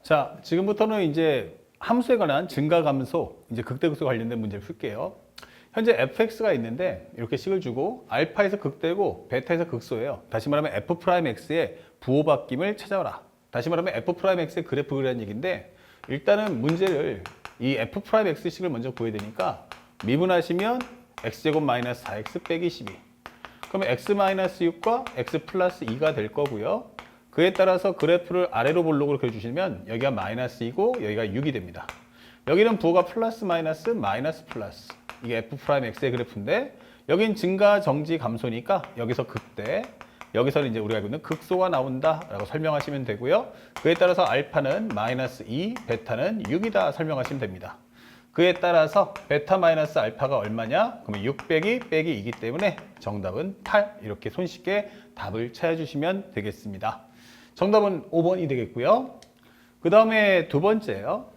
자, 지금부터는 이제 함수에 관한 증가감소, 이제 극대극소 관련된 문제를 풀게요. 현재 fx가 있는데 이렇게 식을 주고 알파에서 극대고 베타에서 극소예요. 다시 말하면 f'x의 부호바뀜을 찾아오라. 다시 말하면 f'x의 그래프 그리라는 얘기인데 일단은 문제를 이 f'x식을 먼저 구해야 되니까 미분하시면 x제곱 마이너스 4x 빼기 12. 그러면 x 마이너스 6과 x 플러스 2가 될 거고요. 그에 따라서 그래프를 아래로 볼록으로 그려주시면 여기가 마이너스 2고 여기가 6이 됩니다. 여기는 부호가 플러스 마이너스 마이너스 플러스. 이게 f'x의 그래프인데 여긴 증가, 정지, 감소니까 여기서 극대, 여기서는 이제 우리가 알고 있는 극소가 나온다라고 설명하시면 되고요. 그에 따라서 알파는 마이너스 2, 베타는 6이다 설명하시면 됩니다. 그에 따라서 베타 마이너스 알파가 얼마냐? 그러면 6 빼기 2이기 때문에 정답은 8. 이렇게 손쉽게 답을 찾아주시면 되겠습니다. 정답은 5번이 되겠고요. 그 다음에 두 번째요.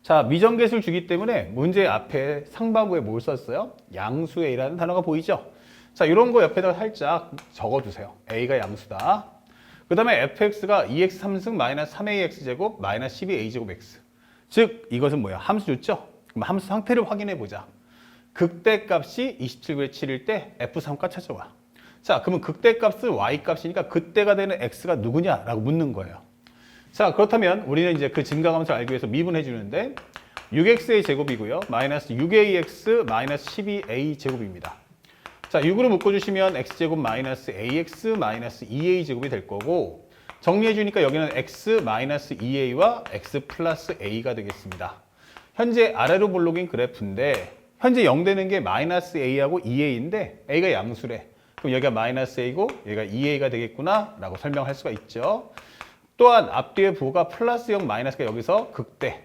자, 미정계수를 주기 때문에 문제 앞에 상반부에 뭘 썼어요? 양수의 A라는 단어가 보이죠? 자, 이런 거 옆에다가 살짝 적어두세요. A가 양수다. 그 다음에 fx가 2x 3승 마이너스 3ax 제곱 마이너스 12a 제곱 x. 즉, 이것은 뭐야? 함수 줬죠? 그럼 함수 상태를 확인해 보자. 극대값이 27분의 7일 때 f3값 찾아와. 자, 그러면 극대값은 y값이니까 그때가 되는 x가 누구냐라고 묻는 거예요. 자, 그렇다면 우리는 이제 그 증가감소를 알기 위해서 미분해 주는데 6x의 제곱이고요. 마이너스 6ax 마이너스 12a 제곱입니다. 자, 6으로 묶어주시면 x제곱 마이너스 ax 마이너스 2a 제곱이 될 거고 정리해 주니까 여기는 x 마이너스 2a와 x 플러스 a가 되겠습니다. 현재 아래로 볼록인 그래프인데 현재 0 되는 게 마이너스 a하고 2a인데 a가 양수래. 그럼 여기가 마이너스 a고 여기가 2a가 되겠구나 라고 설명할 수가 있죠. 또한 앞뒤의 부호가 플러스 0 마이너스가 여기서 극대,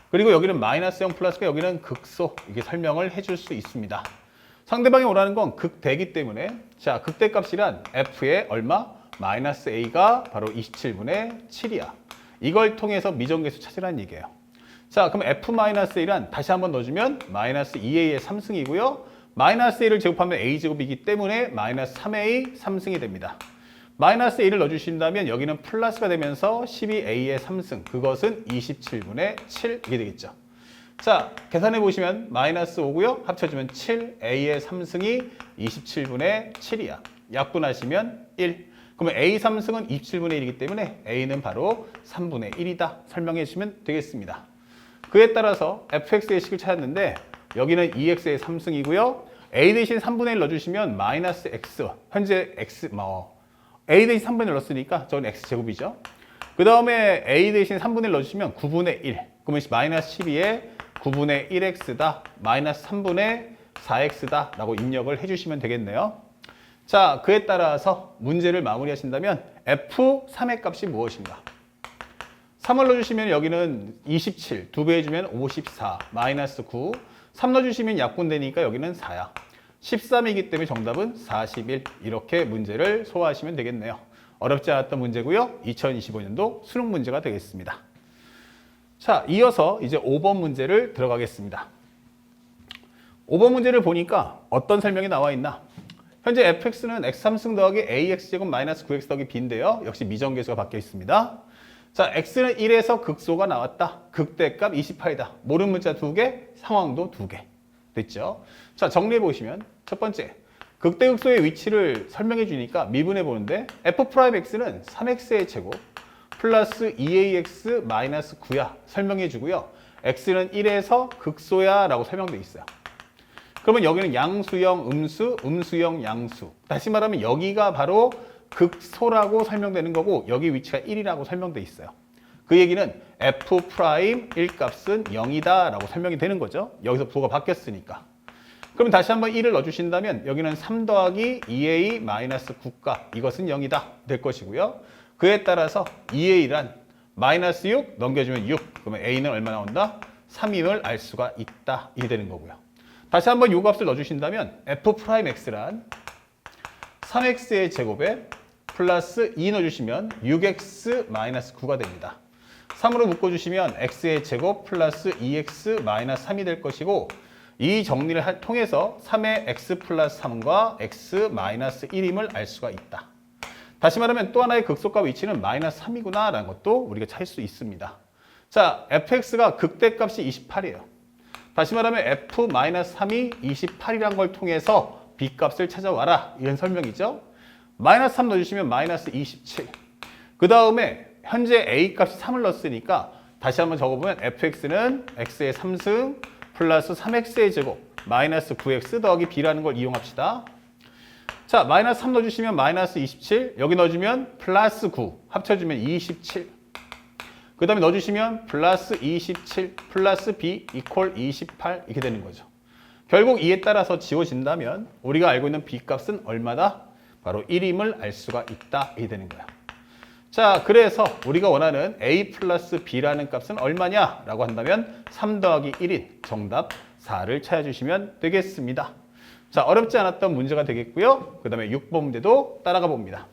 그리고 여기는 마이너스 0 플러스가 여기는 극소, 이게 설명을 해줄 수 있습니다. 상대방이 원하는 건 극대이기 때문에 자, 극대값이란 f의 얼마? 마이너스 a가 바로 27분의 7이야. 이걸 통해서 미정계수 찾으라는 얘기예요. 자, 그럼 f-a란 다시 한번 넣어주면 마이너스 2a의 3승이고요. 마이너스 a를 제곱하면 a제곱이기 때문에 마이너스 3a 3승이 됩니다. 마이너스 a를 넣어주신다면 여기는 플러스가 되면서 12a의 3승, 그것은 27분의 7 이게 되겠죠. 자, 계산해 보시면 마이너스 5고요. 합쳐주면 7a의 3승이 27분의 7이야. 약분하시면 1. 그러면 a 3승은 27분의 1이기 때문에 a는 바로 3분의 1이다. 설명해 주시면 되겠습니다. 그에 따라서 fx의 식을 찾았는데 여기는 2x의 3승이고요. a 대신 3분의 1 넣어주시면 마이너스 x, 현재 x, a 대신 3분의 1 넣었으니까 저건 x제곱이죠. 그 다음에 a 대신 3분의 1 넣어주시면 9분의 1. 그러면 마이너스 12에 9분의 1x다. 마이너스 3분의 4x다. 라고 입력을 해주시면 되겠네요. 자, 그에 따라서 문제를 마무리하신다면 f3의 값이 무엇인가? 3을 넣어주시면 여기는 27, 2배 해주면 54, 마이너스 9. 3 넣어주시면 약분되니까 여기는 4야. 13이기 때문에 정답은 41. 이렇게 문제를 소화하시면 되겠네요. 어렵지 않았던 문제고요. 2025년도 수능 문제가 되겠습니다. 자, 이어서 이제 5번 문제를 들어가겠습니다. 5번 문제를 보니까 어떤 설명이 나와 있나? 현재 fx는 x3승 더하기 ax제곱 마이너스 9x 더하기 b인데요. 역시 미정계수가 바뀌어 있습니다. 자, x는 1에서 극소가 나왔다. 극대값 28이다. 모르는 문자 2개, 상황도 2개. 됐죠? 자, 정리해 보시면 첫 번째, 극대극소의 위치를 설명해 주니까 미분해 보는데 f'x는 3x의 제곱 플러스 2ax 마이너스 9야 설명해 주고요. x는 1에서 극소야 라고 설명되어 있어요. 그러면 여기는 양수형 음수, 음수형 양수. 다시 말하면 여기가 바로 극소라고 설명되는 거고 여기 위치가 1이라고 설명되어 있어요. 그 얘기는 f'1 값은 0이다 라고 설명이 되는 거죠. 여기서 부호가 바뀌었으니까. 그러면 다시 한번 1을 넣어주신다면 여기는 3 더하기 2a 마이너스 9값, 이것은 0이다 될 것이고요. 그에 따라서 2a란 마이너스 6 넘겨주면 6. 그러면 a는 얼마 나온다? 3임을 알 수가 있다. 이게 되는 거고요. 다시 한번 이 값을 넣어주신다면 f'x란 3x의 제곱에 플러스 2 넣어주시면 6x 마이너스 9가 됩니다. 3으로 묶어주시면 x의 제곱 플러스 2x 마이너스 3이 될 것이고 이 정리를 통해서 3의 x 플러스 3과 x 마이너스 1임을 알 수가 있다. 다시 말하면 또 하나의 극소값 위치는 마이너스 3이구나 라는 것도 우리가 찾을 수 있습니다. 자, fx가 극대값이 28이에요. 다시 말하면 f-3이 28이라는 걸 통해서 b값을 찾아와라. 이런 설명이죠. 마이너스 3 넣어주시면 마이너스 27. 그 다음에 현재 a 값이 3을 넣었으니까 다시 한번 적어보면 fx는 x의 3승 플러스 3x의 제곱 마이너스 9x 더하기 b라는 걸 이용합시다. 자, 마이너스 3 넣어주시면 마이너스 27, 여기 넣어주면 플러스 9, 합쳐주면 27. 그 다음에 넣어주시면 플러스 27 플러스 b 이퀄 28 이렇게 되는 거죠. 결국 이에 따라서 지워진다면 우리가 알고 있는 b 값은 얼마다? 바로 1임을 알 수가 있다. 이렇게 되는 거야. 자, 그래서 우리가 원하는 a 플러스 b라는 값은 얼마냐? 라고 한다면 3 더하기 1인 정답 4를 찾아주시면 되겠습니다. 자, 어렵지 않았던 문제가 되겠고요. 그 다음에 6번 문제도 따라가 봅니다.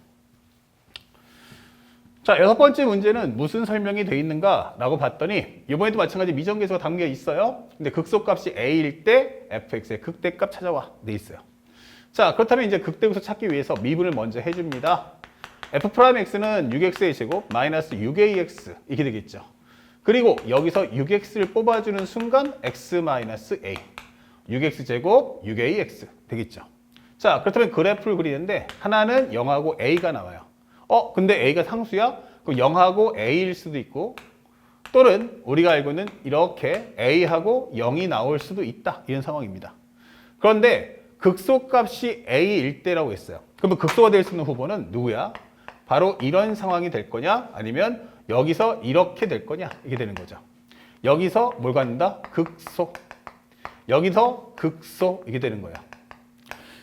자, 6번째 문제는 무슨 설명이 되어 있는가 라고 봤더니 이번에도 마찬가지 미정계수가 담겨 있어요. 근데 극소값이 a일 때 fx의 극대값 찾아와 돼 있어요. 자, 그렇다면 이제 극대값을 찾기 위해서 미분을 먼저 해줍니다. f'x는 6x의 제곱 마이너스 6ax 이렇게 되겠죠. 그리고 여기서 6x를 뽑아주는 순간 x-a 6x제곱 6ax 되겠죠. 자, 그렇다면 그래프를 그리는데 하나는 0하고 a가 나와요. 근데 a가 상수야? 그럼 0하고 a일 수도 있고 또는 우리가 알고 있는 이렇게 a하고 0이 나올 수도 있다. 이런 상황입니다. 그런데 극소값이 a일 때라고 했어요. 그러면 극소가 될 수 있는 후보는 누구야? 바로 이런 상황이 될 거냐? 아니면 여기서 이렇게 될 거냐? 이게 되는 거죠. 여기서 뭘 갖는다? 극소. 여기서 극소 이게 되는 거야.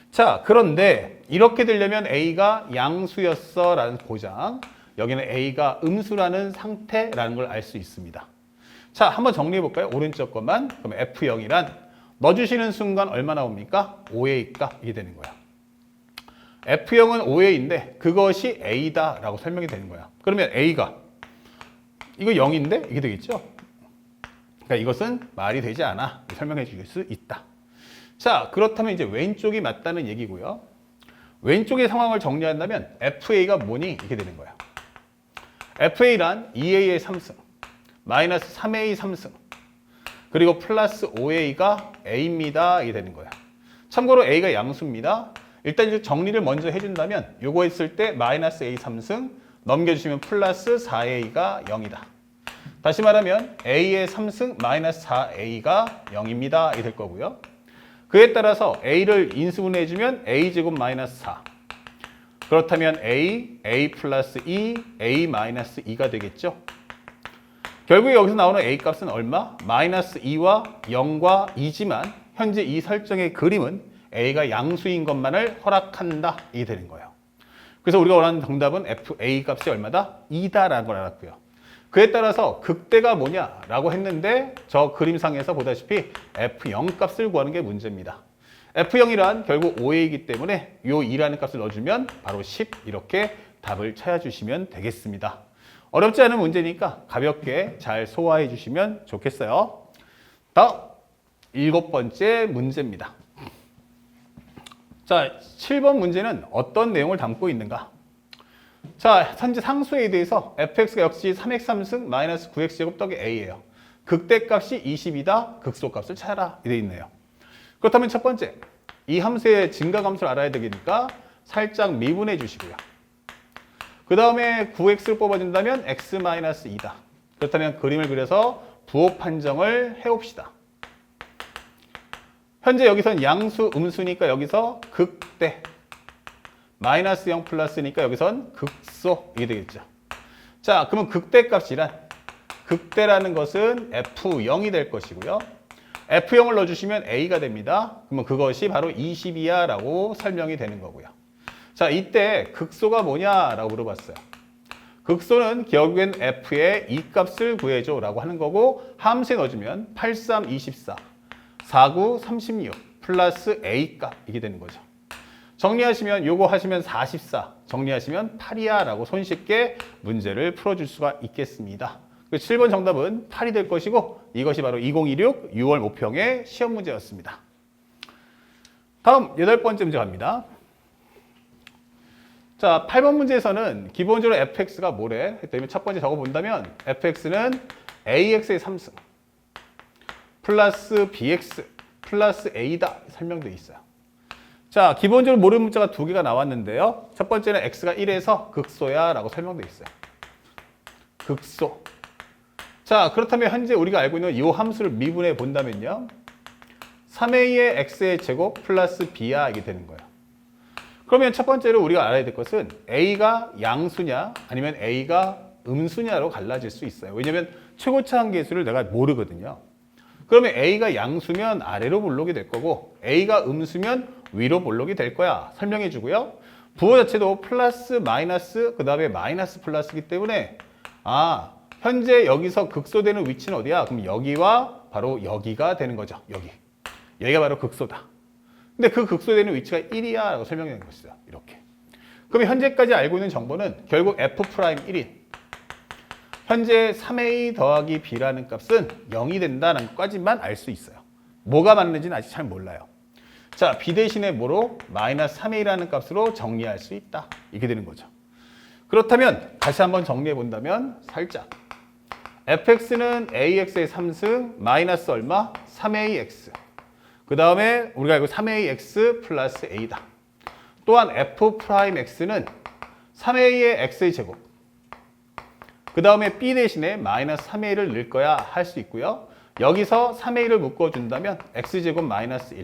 자, 그런데 이렇게 되려면 A가 양수였어 라는 보장, 여기는 A가 음수라는 상태라는 걸 알 수 있습니다. 자, 한번 정리해 볼까요? 오른쪽 것만. 그럼 F0이란 넣어주시는 순간 얼마 나옵니까? 5A값 이게 되는 거야. F0은 5A인데 그것이 A다 라고 설명이 되는 거야. 그러면 A가 이거 0인데 이게 되겠죠? 그러니까 이것은 말이 되지 않아. 설명해 줄 수 있다. 자, 그렇다면 이제 왼쪽이 맞다는 얘기고요. 왼쪽의 상황을 정리한다면 FA가 뭐니? 이렇게 되는 거야. FA란 2A의 3승, 마이너스 3A 3승, 그리고 플러스 5A가 A입니다. 이게 되는 거야. 참고로 A가 양수입니다. 일단 이제 정리를 먼저 해준다면 요거 했을 때 마이너스 A 3승 넘겨주시면 플러스 4A가 0이다. 다시 말하면 A의 3승 마이너스 4A가 0입니다. 이게 될 거고요. 그에 따라서 A를 인수분해해주면 A제곱 마이너스 4. 그렇다면 A 플러스 2, A 마이너스 2가 되겠죠. 결국에 여기서 나오는 A 값은 얼마? 마이너스 2와 0과 2지만 현재 이 설정의 그림은 A가 양수인 것만을 허락한다. 이게 되는 거예요. 그래서 우리가 원하는 정답은 A 값이 얼마다? 2다라는 걸 알았고요. 그에 따라서 극대가 뭐냐라고 했는데 저 그림상에서 보다시피 F0 값을 구하는 게 문제입니다. F0이란 결국 5A이기 때문에 요 2라는 값을 넣어주면 바로 10 이렇게 답을 찾아주시면 되겠습니다. 어렵지 않은 문제니까 가볍게 잘 소화해 주시면 좋겠어요. 다음 7번째 문제입니다. 자, 7번 문제는 어떤 내용을 담고 있는가? 자, 현재 상수에 대해서 fx가 역시 3x 3승 마이너스 9x 제곱 더하기 a예요. 극대값이 20이다. 극소값을 찾아라. 이렇게 있네요. 그렇다면 첫 번째, 이 함수의 증가감수를 알아야 되니까 살짝 미분해 주시고요. 그 다음에 9x를 뽑아준다면 x 마이너스 2다. 그렇다면 그림을 그려서 부호 판정을 해봅시다. 현재 여기서는 양수, 음수니까 여기서 극대. 마이너스 0 플러스니까 여기선 극소 이게 되겠죠. 자, 그러면 극대값이란 극대라는 것은 F0이 될 것이고요. F0을 넣어주시면 A가 됩니다. 그러면 그것이 바로 20이야 라고 설명이 되는 거고요. 자, 이때 극소가 뭐냐라고 물어봤어요. 극소는 결국엔 F의 이 값을 구해줘 라고 하는 거고 함수에 넣어주면 83, 24, 49, 36 플러스 A 값 이게 되는 거죠. 정리하시면 요거 하시면 44, 정리하시면 8이야 라고 손쉽게 문제를 풀어줄 수가 있겠습니다. 7번 정답은 8이 될 것이고 이것이 바로 2016 6월 모평의 시험 문제였습니다. 다음 8번째 문제 갑니다. 자, 8번 문제에서는 기본적으로 fx가 뭐래? 했더니 첫 번째 적어 본다면 fx는 ax의 3승 플러스 bx 플러스 a다 설명되어 있어요. 자, 기본적으로 모르는 문자가 두 개가 나왔는데요. 첫 번째는 x가 1에서 극소야 라고 설명되어 있어요. 극소. 자, 그렇다면 현재 우리가 알고 있는 이 함수를 미분해 본다면요. 3a의 x의 제곱 플러스 b야 이게 되는 거예요. 그러면 첫 번째로 우리가 알아야 될 것은 a가 양수냐 아니면 a가 음수냐로 갈라질 수 있어요. 왜냐하면 최고차 한계수를 내가 모르거든요. 그러면 a가 양수면 아래로 몰록이 될 거고 a가 음수면 위로 몰록이 될 거야. 설명해 주고요. 부호 자체도 플러스 마이너스 그 다음에 마이너스 플러스이기 때문에 현재 여기서 극소되는 위치는 어디야? 그럼 여기와 바로 여기가 되는 거죠. 여기가 바로 극소다. 근데 그 극소되는 위치가 1이야 라고 설명해 준 것이죠. 이렇게. 그럼 현재까지 알고 있는 정보는 결국 f'1인 현재 3a 더하기 b라는 값은 0이 된다는 것까지만 알 수 있어요. 뭐가 맞는지는 아직 잘 몰라요. 자, b 대신에 뭐로? 마이너스 3a라는 값으로 정리할 수 있다. 이렇게 되는 거죠. 그렇다면 다시 한번 정리해 본다면 살짝 fx는 ax의 3승 마이너스 얼마? 3ax. 그 다음에 우리가 알고 3ax 플러스 a다. 또한 f'x는 3a의 x의 제곱. 그 다음에 b 대신에 마이너스 3a를 넣을 거야 할 수 있고요. 여기서 3a를 묶어준다면 x제곱 마이너스 1.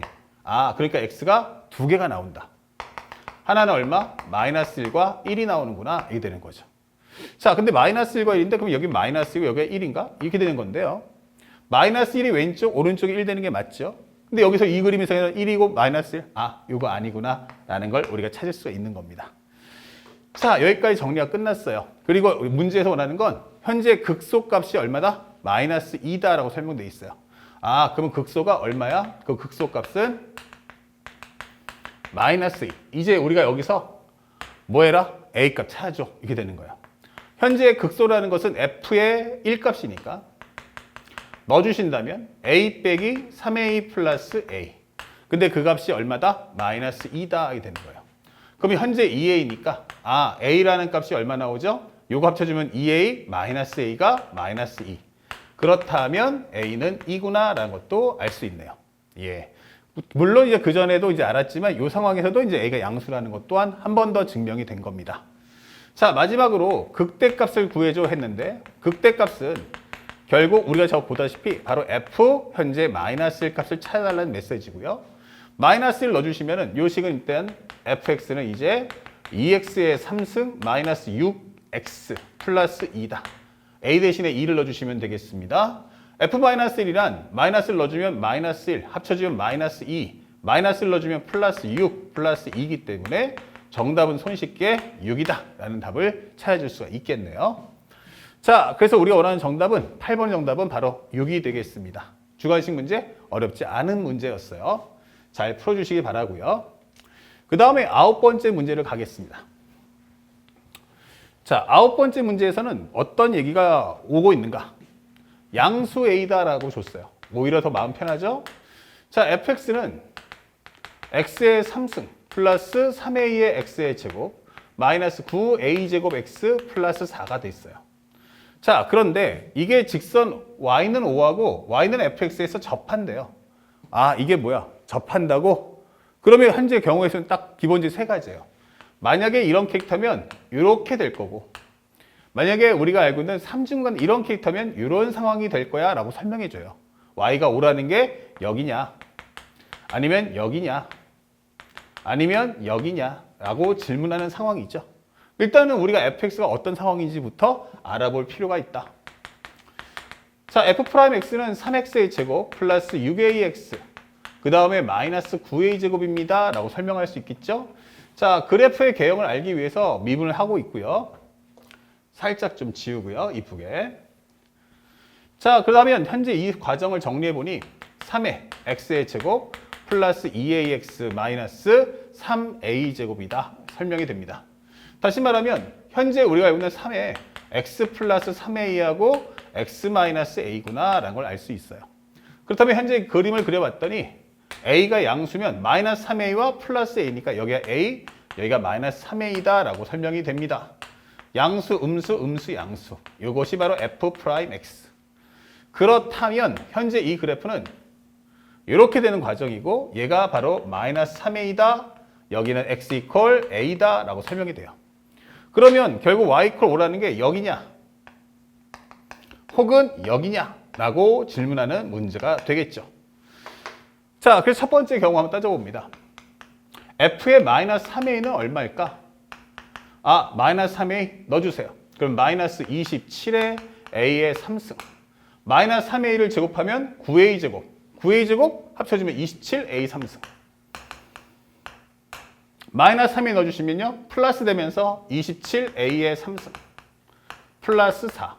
그러니까 x가 두 개가 나온다. 하나는 얼마? 마이너스 1과 1이 나오는구나. 이게 되는 거죠. 자, 근데 마이너스 1과 1인데 그럼 여기 마이너스 1이고 여기가 1인가? 이렇게 되는 건데요. 마이너스 1이 왼쪽, 오른쪽에 1 되는 게 맞죠? 근데 여기서 이 그림에서는 1이고 마이너스 1. 이거 아니구나. 라는 걸 우리가 찾을 수가 있는 겁니다. 자, 여기까지 정리가 끝났어요. 그리고 문제에서 원하는 건 현재 극소값이 얼마다? 마이너스 2다라고 설명되어 있어요. 그러면 극소가 얼마야? 그 극소값은 마이너스 2. 이제 우리가 여기서 뭐 해라? A값 찾아줘. 이렇게 되는 거예요. 현재 극소라는 것은 F의 1값이니까 넣어주신다면 A 빼기 3A 플러스 A. 근데 그 값이 얼마다? 마이너스 2다. 이게 되는 거예요. 그럼 현재 2A니까 A라는 값이 얼마 나오죠? 요거 합쳐주면 2A 마이너스 A가 마이너스 2. 그렇다면 A는 2구나 라는 것도 알 수 있네요. 예. 물론 이제 그 전에도 이제 알았지만 이 상황에서도 이제 A가 양수라는 것 또한 한 번 더 증명이 된 겁니다. 자, 마지막으로 극대값을 구해줘 했는데 극대값은 결국 우리가 저 보다시피 바로 F 현재 마이너스 1 값을 찾아달라는 메시지고요. 마이너스 1 넣어주시면은 요 식은 일단 fx는 이제 2x의 3승 마이너스 6x 플러스 2다. a 대신에 2를 넣어주시면 되겠습니다. f-1이란 마이너스를 넣어주면 마이너스 1, 합쳐주면 마이너스 2, 마이너스를 넣어주면 플러스 6, 플러스 2이기 때문에 정답은 손쉽게 6이다 라는 답을 찾아줄 수가 있겠네요. 자, 그래서 우리가 원하는 정답은 8번 정답은 바로 6이 되겠습니다. 주관식 문제 어렵지 않은 문제였어요. 잘 풀어주시기 바라고요. 그 다음에 9번째 문제를 가겠습니다. 자, 9번째 문제에서는 어떤 얘기가 오고 있는가? 양수 A다라고 줬어요. 오히려 더 마음 편하죠? 자, fx는 x의 3승 플러스 3a의 x의 제곱 마이너스 9a제곱 x 플러스 4가 돼 있어요. 자, 그런데 이게 직선 y는 5하고 y는 fx에서 접한대요. 이게 뭐야? 접한다고? 그러면 현재 경우에서는 딱 기본적인 세 가지예요. 만약에 이런 캐릭터면 이렇게 될 거고 만약에 우리가 알고 있는 삼중간 이런 캐릭터면 이런 상황이 될 거야 라고 설명해 줘요. y가 5라는 게 여기냐 아니면 여기냐 아니면 여기냐 라고 질문하는 상황이죠. 일단은 우리가 fx가 어떤 상황인지부터 알아볼 필요가 있다. 자, f'x는 3x의 제곱 플러스 6ax 그 다음에 마이너스 9a 제곱입니다 라고 설명할 수 있겠죠. 자, 그래프의 개형을 알기 위해서 미분을 하고 있고요. 살짝 좀 지우고요. 이쁘게. 자, 그러면 현재 이 과정을 정리해보니 3의 x의 제곱 플러스 2ax 마이너스 3a 제곱이다. 설명이 됩니다. 다시 말하면 현재 우리가 알고 있는 3의 x 플러스 3a하고 x 마이너스 a구나 라는 걸 알 수 있어요. 그렇다면 현재 그림을 그려봤더니 a가 양수면 마이너스 3a와 플러스 a니까 여기가 a 여기가 마이너스 3a다 라고 설명이 됩니다. 양수, 음수, 음수, 양수. 이것이 바로 f'x. 그렇다면 현재 이 그래프는 이렇게 되는 과정이고 얘가 바로 마이너스 3a다. 여기는 x 이퀄 a다 라고 설명이 돼요. 그러면 결국 y 이퀄 5라는 게 여기냐 혹은 여기냐 라고 질문하는 문제가 되겠죠. 자, 그래서 첫 번째 경우 한번 따져봅니다. f의 마이너스 3a는 얼마일까? 아, 마이너스 3a 넣어주세요. 그럼 마이너스 27에 a의 3승. 마이너스 3a를 제곱하면 9a 제곱. 9a 제곱 합쳐지면 27a 3승. 마이너스 3a 넣어주시면요. 플러스 되면서 27a의 3승. 플러스 4.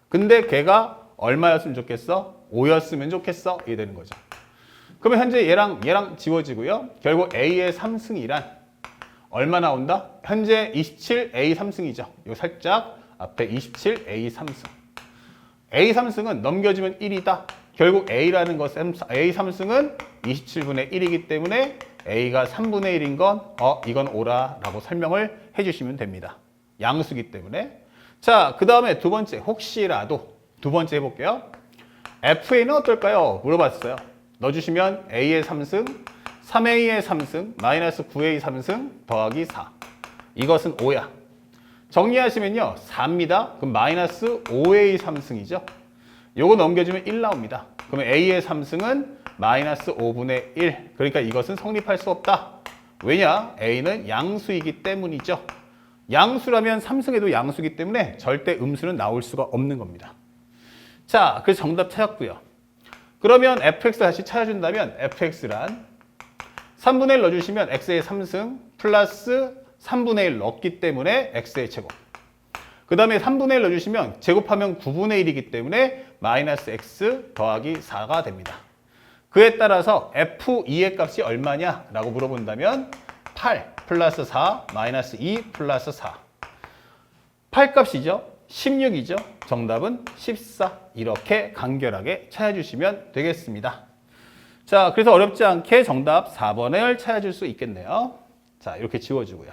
근데 걔가 얼마였으면 좋겠어? 5였으면 좋겠어? 이게 되는 거죠. 그러면 현재 얘랑 지워지고요. 결국 a의 3승이란 얼마 나온다? 현재 27a 3승이죠. 이거 살짝 앞에 27a 3승. a 3승은 넘겨주면 1이다. 결국 a라는 것은 a 3승은 27분의 1이기 때문에 a가 3분의 1인 건 이건 5라 라고 설명을 해주시면 됩니다. 양수기 때문에. 자, 그 다음에 두 번째 혹시라도 두 번째 해볼게요. FA는 어떨까요? 물어봤어요. 넣어주시면 A의 3승, 3A의 3승, 마이너스 9A 3승 더하기 4. 이것은 5야. 정리하시면요. 4입니다. 그럼 마이너스 5A 3승이죠. 요거 넘겨주면 1 나옵니다. 그러면 A의 3승은 마이너스 5분의 1. 그러니까 이것은 성립할 수 없다. 왜냐? A는 양수이기 때문이죠. 양수라면 3승에도 양수이기 때문에 절대 음수는 나올 수가 없는 겁니다. 자, 그래서 정답 찾았고요. 그러면 fx 다시 찾아준다면 fx란 3분의 1 넣어주시면 x의 3승 플러스 3분의 1 넣었기 때문에 x의 제곱. 그 다음에 3분의 1 넣어주시면 제곱하면 9분의 1이기 때문에 마이너스 x 더하기 4가 됩니다. 그에 따라서 f2의 값이 얼마냐 라고 물어본다면 8 플러스 4 마이너스 2 플러스 4. 8 값이죠. 16이죠. 정답은 14. 이렇게 간결하게 찾아주시면 되겠습니다. 자, 그래서 어렵지 않게 정답 4번을 찾아줄 수 있겠네요. 자, 이렇게 지워주고요.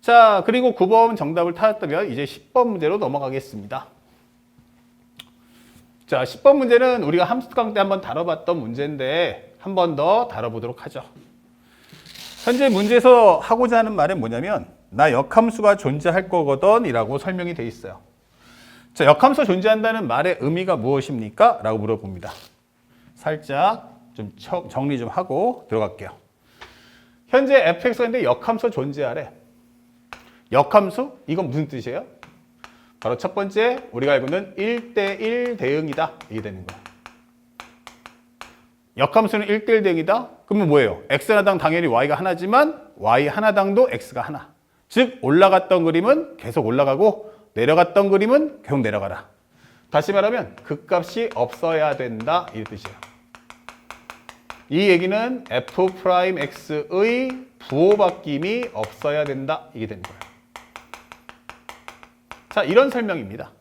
자, 그리고 9번 정답을 찾았다면 이제 10번 문제로 넘어가겠습니다. 자, 10번 문제는 우리가 함수 특강 때 한번 다뤄봤던 문제인데 한 번 더 다뤄보도록 하죠. 현재 문제에서 하고자 하는 말은 뭐냐면 나 역함수가 존재할 거거든 이라고 설명이 돼 있어요. 자, 역함수 존재한다는 말의 의미가 무엇입니까? 라고 물어봅니다. 살짝 좀 정리 좀 하고 들어갈게요. 현재 fx가 있는데 역함수 존재하래. 역함수? 이건 무슨 뜻이에요? 바로 첫 번째 우리가 알고 있는 1대1 대응이다. 이게 되는 거야. 역함수는 1대1 대응이다? 그러면 뭐예요? x 하나당 당연히 y가 하나지만 y 하나당도 x가 하나. 즉 올라갔던 그림은 계속 올라가고 내려갔던 그림은 계속 내려가라. 다시 말하면 극값이 없어야 된다. 이 뜻이에요. 이 얘기는 f'x의 부호바뀜이 없어야 된다. 이게 되는 거예요. 자, 이런 설명입니다.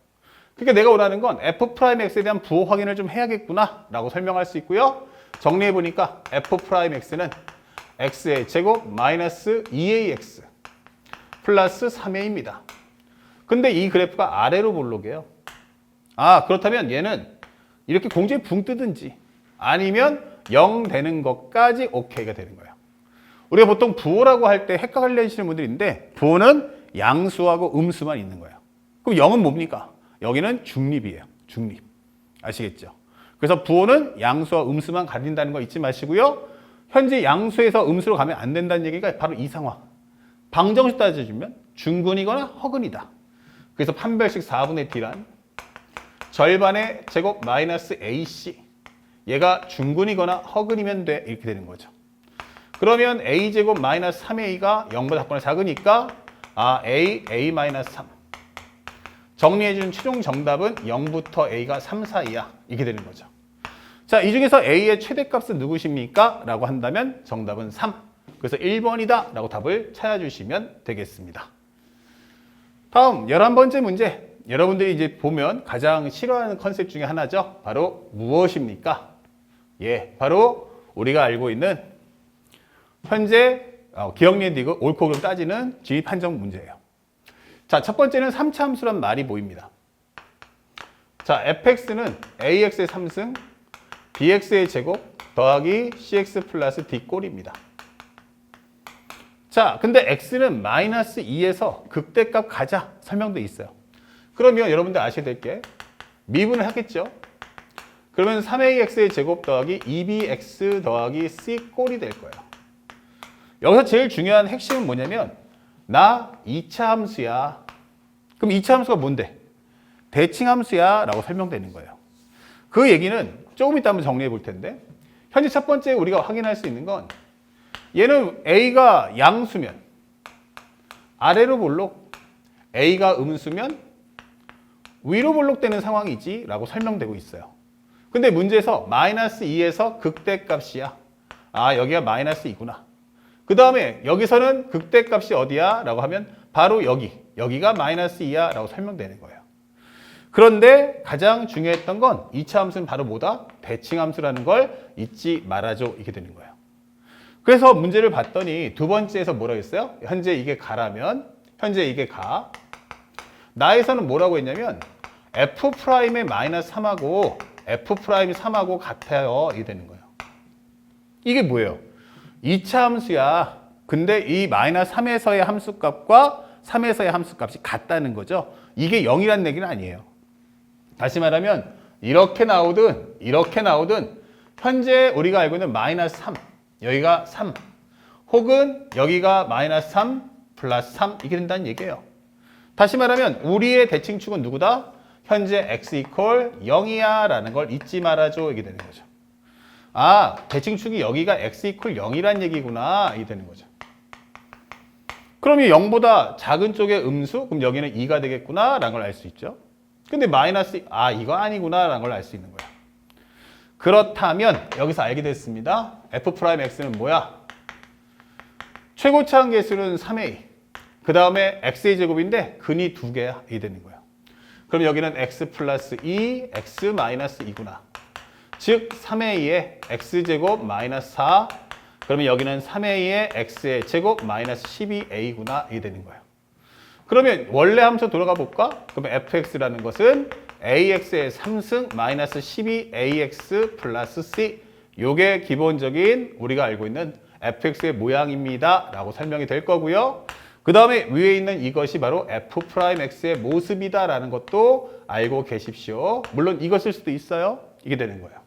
그러니까 내가 원하는 건 f'x에 대한 부호 확인을 좀 해야겠구나 라고 설명할 수 있고요. 정리해보니까 f'x는 x의 제곱 마이너스 2ax 플러스 3a입니다. 근데 이 그래프가 아래로 볼록해요. 아, 그렇다면 얘는 이렇게 공중에 붕 뜨든지 아니면 0 되는 것까지 오케이가 되는 거예요. 우리가 보통 부호라고 할 때 헷갈리시는 분들이 있는데 부호는 양수하고 음수만 있는 거예요. 그럼 0은 뭡니까? 여기는 중립이에요. 중립. 아시겠죠? 그래서 부호는 양수와 음수만 가린다는 거 잊지 마시고요. 현재 양수에서 음수로 가면 안 된다는 얘기가 바로 이 상황. 방정식 따져주면 중근이거나 허근이다. 그래서 판별식 4분의 d란 절반의 제곱 마이너스 ac. 얘가 중근이거나 허근이면 돼. 이렇게 되는 거죠. 그러면 a제곱 마이너스 3a가 0보다 작거나 작으니까 a 마이너스 3. 정리해준 최종 정답은 0부터 a가 3 사이야. 이렇게 되는 거죠. 자, 이 중에서 a의 최대값은 누구십니까? 라고 한다면 정답은 3. 그래서 1번이다 라고 답을 찾아주시면 되겠습니다. 다음 11번째 문제. 여러분들이 이제 보면 가장 싫어하는 컨셉 중에 하나죠. 바로 무엇입니까? 예, 바로 우리가 알고 있는 현재 기억니은 디귿 옳고 그름 따지는 진위 판정 문제예요. 자, 첫 번째는 3차 함수란 말이 보입니다. 자, fx는 ax의 3승, bx의 제곱 더하기 cx 플러스 d 꼴입니다. 자, 근데 x는 마이너스 2에서 극대값 가자 설명돼 있어요. 그러면 여러분들 아셔야 될 게 미분을 하겠죠. 그러면 3ax의 제곱 더하기 2bx 더하기 c 꼴이 될 거예요. 여기서 제일 중요한 핵심은 뭐냐면 나 2차 함수야. 그럼 2차 함수가 뭔데? 대칭 함수야 라고 설명되는 거예요. 그 얘기는 조금 이따 한번 정리해 볼 텐데 현재 첫 번째 우리가 확인할 수 있는 건 얘는 A가 양수면 아래로 볼록, A가 음수면 위로 볼록되는 상황이지 라고 설명되고 있어요. 근데 문제에서 마이너스 2에서 극대값이야. 아, 여기가 마이너스 2구나. 그 다음에 여기서는 극대값이 어디야? 라고 하면 바로 여기가 마이너스 2야 라고 설명되는 거예요. 그런데 가장 중요했던 건 2차 함수는 바로 뭐다? 대칭 함수라는 걸 잊지 말아줘. 이게 되는 거예요. 그래서 문제를 봤더니 두 번째에서 뭐라고 했어요? 현재 이게 가라면 현재 이게 가. 나에서는 뭐라고 했냐면 F'의 마이너스 3하고 F'3하고 같아요. 이게 되는 거예요. 이게 뭐예요? 2차 함수야. 근데 이 마이너스 3에서의 함수값과 3에서의 함수값이 같다는 거죠. 이게 0이라는 얘기는 아니에요. 다시 말하면 이렇게 나오든 현재 우리가 알고 있는 마이너스 3, 여기가 3, 혹은 여기가 마이너스 3 플러스 3 이게 된다는 얘기예요. 다시 말하면 우리의 대칭축은 누구다? 현재 x 이퀄 0이야 라는 걸 잊지 말아줘. 이게 되는 거죠. 아, 대칭축이 여기가 x 이퀄 0이란 얘기구나. 이게 되는 거죠. 그럼 이 0보다 작은 쪽의 음수? 그럼 여기는 2가 되겠구나 라는 걸 알 수 있죠. 근데 마이너스, 이거 아니구나 라는 걸 알 수 있는 거예요. 그렇다면 여기서 알게 됐습니다. F'X는 뭐야? 최고차항 계수는 3a. 그 다음에 x의 제곱인데 근이 2개야. 이게 되는 거예요. 그럼 여기는 x 플러스 2, x 마이너스 2구나. 즉 3a의 x제곱 마이너스 4. 그러면 여기는 3a의 x의 제곱 마이너스 12a구나. 이게 되는 거예요. 그러면 원래 함수 돌아가 볼까? 그러면 fx라는 것은 ax의 3승 마이너스 12ax 플러스 c. 요게 기본적인 우리가 알고 있는 fx의 모양입니다. 라고 설명이 될 거고요. 그 다음에 위에 있는 이것이 바로 f'x의 모습이다 라는 것도 알고 계십시오. 물론 이거 쓸 수도 있어요. 이게 되는 거예요.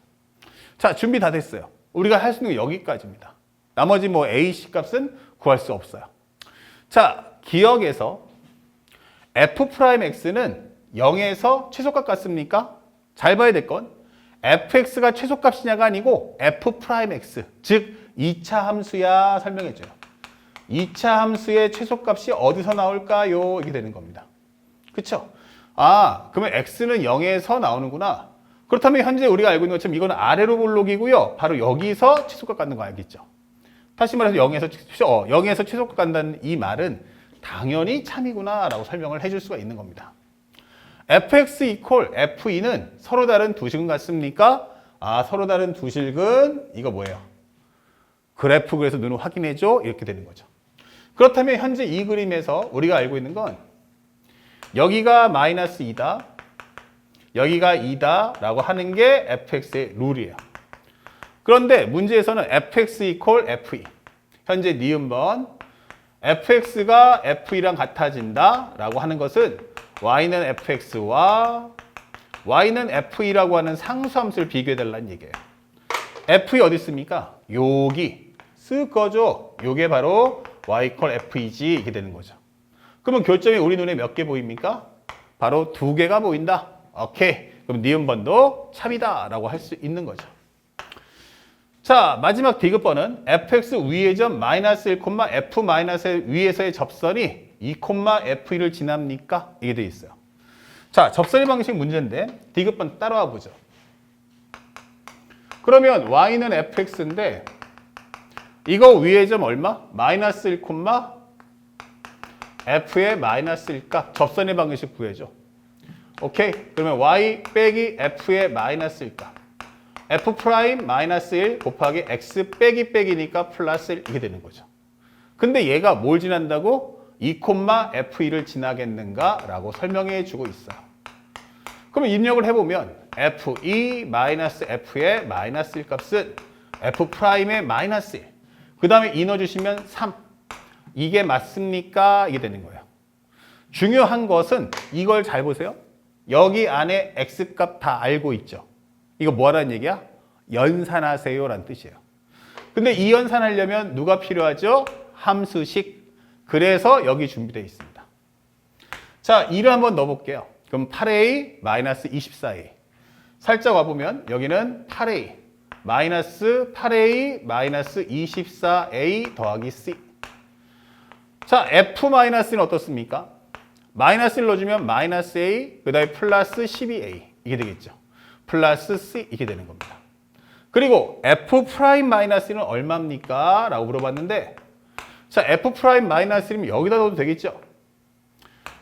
자, 준비 다 됐어요. 우리가 할 수 있는 건 여기까지입니다. 나머지 뭐 AC 값은 구할 수 없어요. 자, 기억에서 f'x는 0에서 최소값 같습니까? 잘 봐야 될 건 fx가 최소값이냐가 아니고 f'x, 즉 2차 함수야 설명해줘요. 2차 함수의 최소값이 어디서 나올까요? 이게 되는 겁니다. 그쵸? 아, 그러면 x는 0에서 나오는구나. 그렇다면 현재 우리가 알고 있는 것처럼 이거는 아래로 볼록이고요. 바로 여기서 최소값 갖는 거 알겠죠? 다시 말해서 0에서 최소값 간다는 이 말은 당연히 참이구나 라고 설명을 해줄 수가 있는 겁니다. fx 이퀄 f2는 서로 다른 두 식은 같습니까? 아, 서로 다른 두 식은 이거 뭐예요? 그래프 그래서 눈으로 확인해줘. 이렇게 되는 거죠. 그렇다면 현재 이 그림에서 우리가 알고 있는 건 여기가 마이너스 2다. 여기가 2다 라고 하는 게 fx의 룰이에요. 그런데 문제에서는 fx 이퀄 f2. 현재 니은번 fx가 f2랑 같아진다 라고 하는 것은 y는 fx와 y는 f2라고 하는 상수함수를 비교해달라는 얘기예요. f2 어디 있습니까? 여기 쓱 꺼줘. 요게 바로 y 이퀄 f2지. 이게 되는 거죠. 그러면 교점이 우리 눈에 몇 개 보입니까? 바로 2개가 보인다. 오케이. 그럼 니은번도 참이다 라고 할 수 있는 거죠. 자, 마지막 디귿번은 fx 위의 점 마이너스 1, f 마이너스 위에서의 접선이 2, f1을 지납니까? 이게 돼 있어요. 자, 접선의 방식 문제인데 디귿번 따라와 보죠. 그러면 y는 fx인데 이거 위의 점 얼마? 마이너스 1, f의 마이너스 1값 접선의 방식 구해줘. 오케이. 그러면 y 빼기 f의 마이너스 1값. f 프라임 마이너스 1 곱하기 x 빼기 빼기니까 플러스 1 이게 되는 거죠. 근데 얘가 뭘 지난다고? 2,f2를 지나겠는가? 라고 설명해 주고 있어요. 그럼 입력을 해보면 f2-f의 마이너스 1 값은 f'의 마이너스 1. 그 다음에 이 넣어주시면 3. 이게 맞습니까? 이게 되는 거예요. 중요한 것은 이걸 잘 보세요. 여기 안에 x값 다 알고 있죠. 이거 뭐 하라는 얘기야? 연산하세요 라는 뜻이에요. 근데 이 연산하려면 누가 필요하죠? 함수식. 그래서 여기 준비되어 있습니다. 자, 2를 한번 넣어볼게요. 그럼 8a 마이너스 24a. 살짝 와보면 여기는 8a 마이너스 8a 마이너스 24a 더하기 c. 자, f-는 어떻습니까? 마이너스를 넣어주면 마이너스 a, 그 다음에 플러스 12a. 이게 되겠죠. 플러스 c. 이게 되는 겁니다. 그리고 f'-는 얼마입니까? 라고 물어봤는데, 자, f'-는 여기다 넣어도 되겠죠?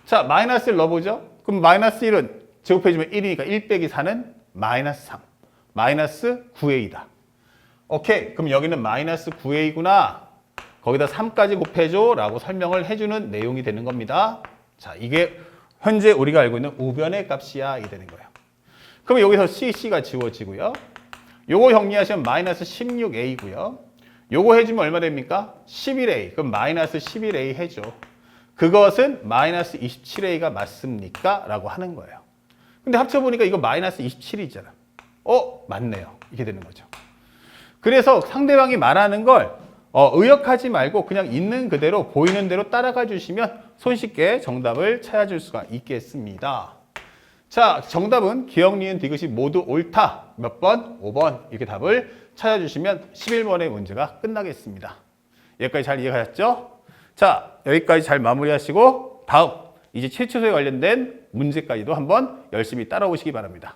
자, 마이너스를 넣어보죠? 그럼 마이너스 1은 제곱해주면 1이니까 1 빼기 4는 마이너스 3. 마이너스 9a다. 오케이. 그럼 여기는 마이너스 9a구나. 거기다 3까지 곱해줘. 라고 설명을 해주는 내용이 되는 겁니다. 자, 이게 현재 우리가 알고 있는 우변의 값이야. 이게 되는 거예요. 그럼 여기서 c가 지워지고요. 요거 정리하시면 마이너스 16a고요. 요거 해주면 얼마 됩니까? 11a. 그럼 마이너스 11a 해줘. 그것은 마이너스 27a가 맞습니까? 라고 하는 거예요. 근데 합쳐보니까 이거 마이너스 27이잖아. 맞네요. 이렇게 되는 거죠. 그래서 상대방이 말하는 걸 의역하지 말고 그냥 있는 그대로 보이는 대로 따라가 주시면 손쉽게 정답을 찾아줄 수가 있겠습니다. 자, 정답은 기억, 니은, 디귿이 모두 옳다. 몇 번? 5번. 이렇게 답을 찾아주시면 11번의 문제가 끝나겠습니다. 여기까지 잘 이해하셨죠? 자, 여기까지 잘 마무리하시고 다음 이제 최초소에 관련된 문제까지도 한번 열심히 따라오시기 바랍니다.